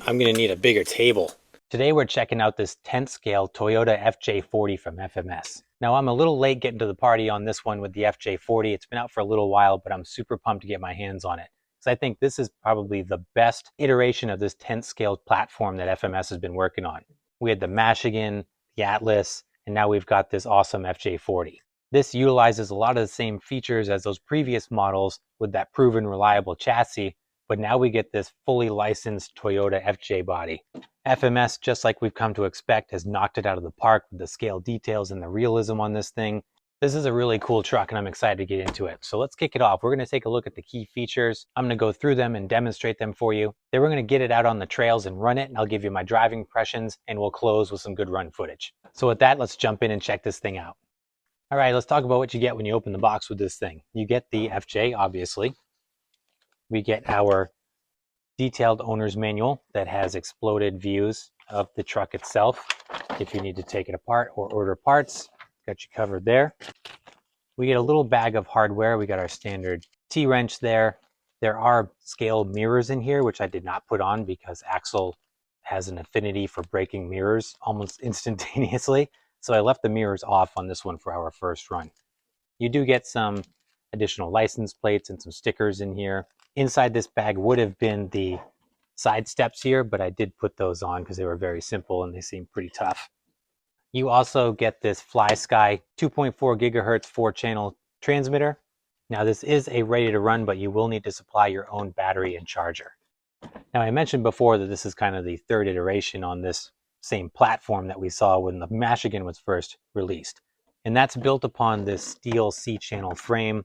I'm gonna need a bigger table. Today we're checking out this 10th scale Toyota FJ40 from FMS. Now I'm a little late getting to the party on this one with the FJ40. It's been out for a little while, but I'm super pumped to get my hands on it. Because I think this is probably the best iteration of this 10th scale platform that FMS has been working on. We had the Michigan, the Atlas, and now we've got this awesome FJ40. This utilizes a lot of the same features as those previous models with that proven reliable chassis, but now we get this fully licensed Toyota FJ body. FMS, just like we've come to expect, has knocked it out of the park with the scale details and the realism on this thing. This is a really cool truck and I'm excited to get into it. So let's kick it off. We're going to take a look at the key features. I'm going to go through them and demonstrate them for you. Then we're going to get it out on the trails and run it, and I'll give you my driving impressions, and we'll close with some good run footage. So with that, let's jump in and check this thing out. All right, let's talk about what you get when you open the box with this thing. You get the FJ, obviously. We get our detailed owner's manual that has exploded views of the truck itself. If you need to take it apart or order parts, got you covered there. We get a little bag of hardware. We got our standard T-wrench there. There are scale mirrors in here, which I did not put on because Axle has an affinity for breaking mirrors almost instantaneously. So I left the mirrors off on this one for our first run. You do get some additional license plates and some stickers in here. Inside this bag would have been the side steps here, but I did put those on because they were very simple and they seem pretty tough. You also get this FlySky 2.4 gigahertz 4-channel transmitter. Now this is a ready to run, but you will need to supply your own battery and charger. Now I mentioned before that this is kind of the third iteration on this same platform that we saw when the Michigan was first released. And that's built upon this steel C-channel frame.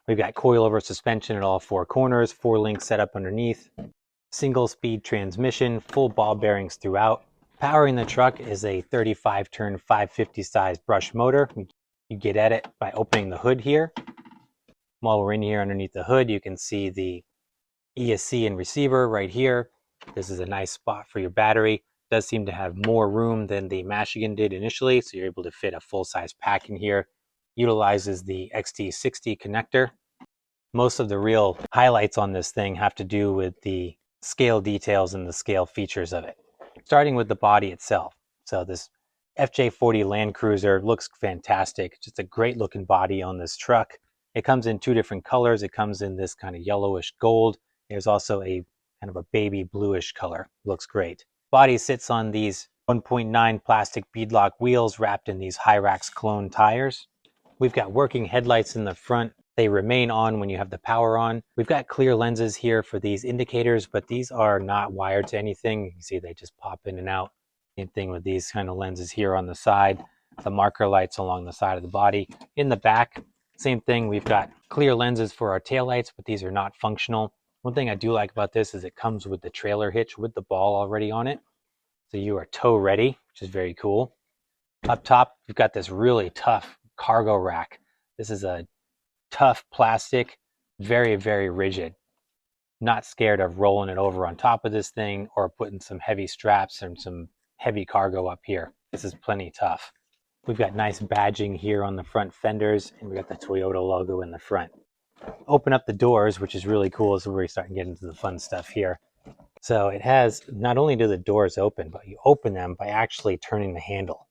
We've got coilover suspension at all four corners, 4-link setup underneath, single speed transmission, full ball bearings throughout. Powering the truck is a 35-turn 550 size brush motor. You get at it by opening the hood here. While we're in here underneath the hood, you can see the ESC and receiver right here. This is a nice spot for your battery. It does seem to have more room than the Michigan did initially, so you're able to fit a full-size pack in here. Utilizes the XT60 connector. Most of the real highlights on this thing have to do with the scale details and the scale features of it. Starting with the body itself. So this FJ40 Land Cruiser looks fantastic. Just a great looking body on this truck. It comes in two different colors. It comes in this kind of yellowish gold. There's also a kind of a baby bluish color. Looks great. Body sits on these 1.9 plastic beadlock wheels wrapped in these Hyrax clone tires. We've got working headlights in the front. They remain on when you have the power on. We've got clear lenses here for these indicators, but these are not wired to anything. You can see they just pop in and out. Same thing with these kind of lenses here on the side. The marker lights along the side of the body. In the back, same thing. We've got clear lenses for our taillights, but these are not functional. One thing I do like about this is it comes with the trailer hitch with the ball already on it. So you are tow ready, which is very cool. Up top, we've got this really tough cargo rack. This is a tough plastic, very, very rigid. Not scared of rolling it over on top of this thing or putting some heavy straps and some heavy cargo up here. This is plenty tough. We've got nice badging here on the front fenders, and we got the Toyota logo in the front. Open up the doors, which is really cool. So we're starting to get into the fun stuff here. So it has, not only do the doors open, but you open them by actually turning the handle.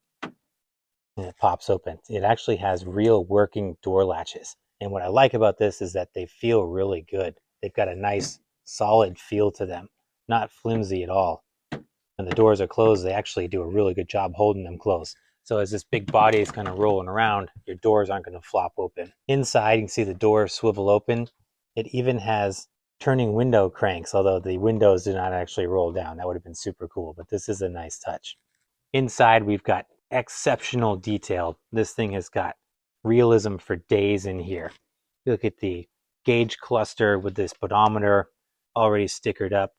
And it pops open. It actually has real working door latches. And what I like about this is that they feel really good. They've got a nice solid feel to them, not flimsy at all. When the doors are closed, they actually do a really good job holding them closed. So as this big body is kind of rolling around, your doors aren't going to flop open. Inside, you can see the door swivel open. It even has turning window cranks, although the windows do not actually roll down. That would have been super cool, but this is a nice touch. Inside, we've got exceptional detail. This thing has got realism for days in here. Look at the gauge cluster with this pedometer already stickered up.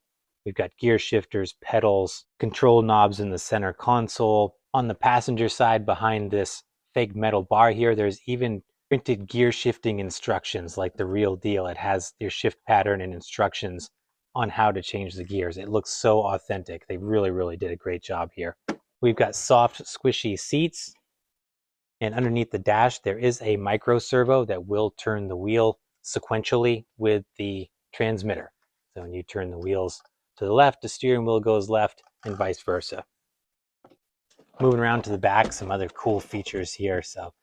We've got gear shifters, pedals, control knobs in the center console. On the passenger side behind this fake metal bar here, there's even printed gear shifting instructions like the real deal. It has your shift pattern and instructions on how to change the gears. It looks so authentic. They really, really did a great job here. We've got soft, squishy seats. And underneath the dash, there is a micro servo that will turn the wheel sequentially with the transmitter. So when you turn the wheels to to the left, the steering wheel goes left, and vice versa. Moving around to the back, some other cool features here. So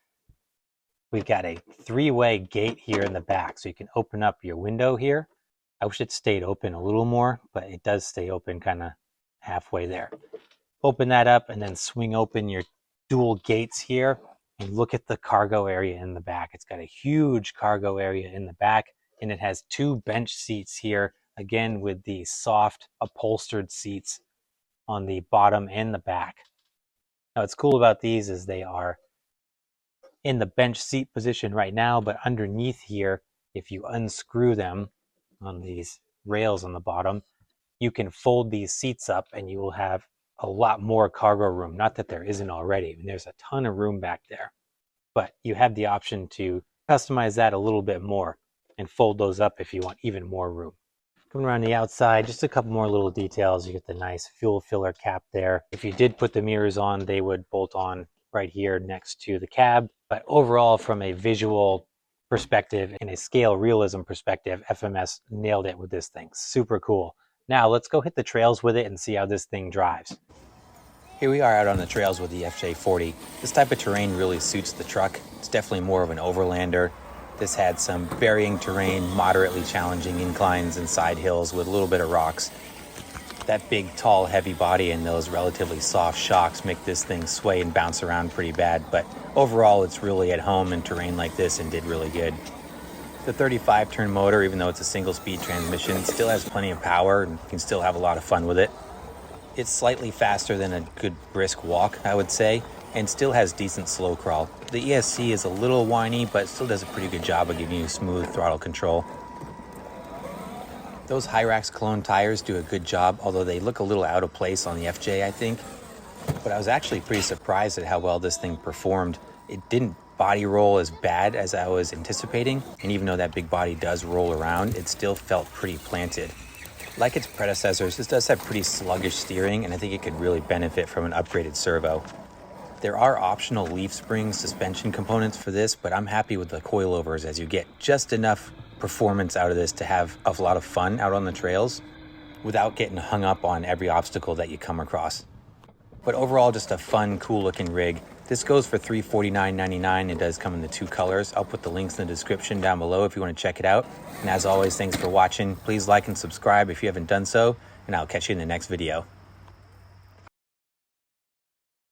we've got a 3-way gate here in the back, so you can open up your window here. I wish it stayed open a little more, but it does stay open kind of halfway there. Open that up and then swing open your dual gates here and look at the cargo area in the back. It's got a huge cargo area in the back, and it has 2 bench seats here, again with the soft upholstered seats on the bottom and the back. Now what's cool about these is they are in the bench seat position right now, but underneath here, if you unscrew them on these rails on the bottom, you can fold these seats up and you will have a lot more cargo room. Not that there isn't already. I mean, there's a ton of room back there, but you have the option to customize that a little bit more and fold those up if you want even more room. Coming around the outside, just a couple more little details. You get the nice fuel filler cap there. If you did put the mirrors on, they would bolt on right here next to the cab. But overall, from a visual perspective and a scale realism perspective, FMS nailed it with this thing. Super cool. Now let's go hit the trails with it and see how this thing drives. Here we are out on the trails with the FJ40. This type of terrain really suits the truck. It's definitely more of an overlander. This had some varying terrain, moderately challenging inclines and side hills with a little bit of rocks. That big, tall, heavy body and those relatively soft shocks make this thing sway and bounce around pretty bad, but overall it's really at home in terrain like this and did really good. The 35-turn motor, even though it's a single-speed transmission, still has plenty of power and you can still have a lot of fun with it. It's slightly faster than a good brisk walk, I would say, and still has decent slow crawl. The ESC is a little whiny, but still does a pretty good job of giving you smooth throttle control. Those Hyrax Cologne tires do a good job, although they look a little out of place on the FJ, I think. But I was actually pretty surprised at how well this thing performed. It didn't body roll as bad as I was anticipating, and even though that big body does roll around, it still felt pretty planted. Like its predecessors, this does have pretty sluggish steering, and I think it could really benefit from an upgraded servo. There are optional leaf spring suspension components for this, but I'm happy with the coilovers as you get just enough performance out of this to have a lot of fun out on the trails without getting hung up on every obstacle that you come across. But overall, just a fun, cool looking rig. This goes for $349.99. It does come in the 2 colors. I'll put the links in the description down below if you want to check it out. And as always, thanks for watching. Please like and subscribe if you haven't done so, and I'll catch you in the next video.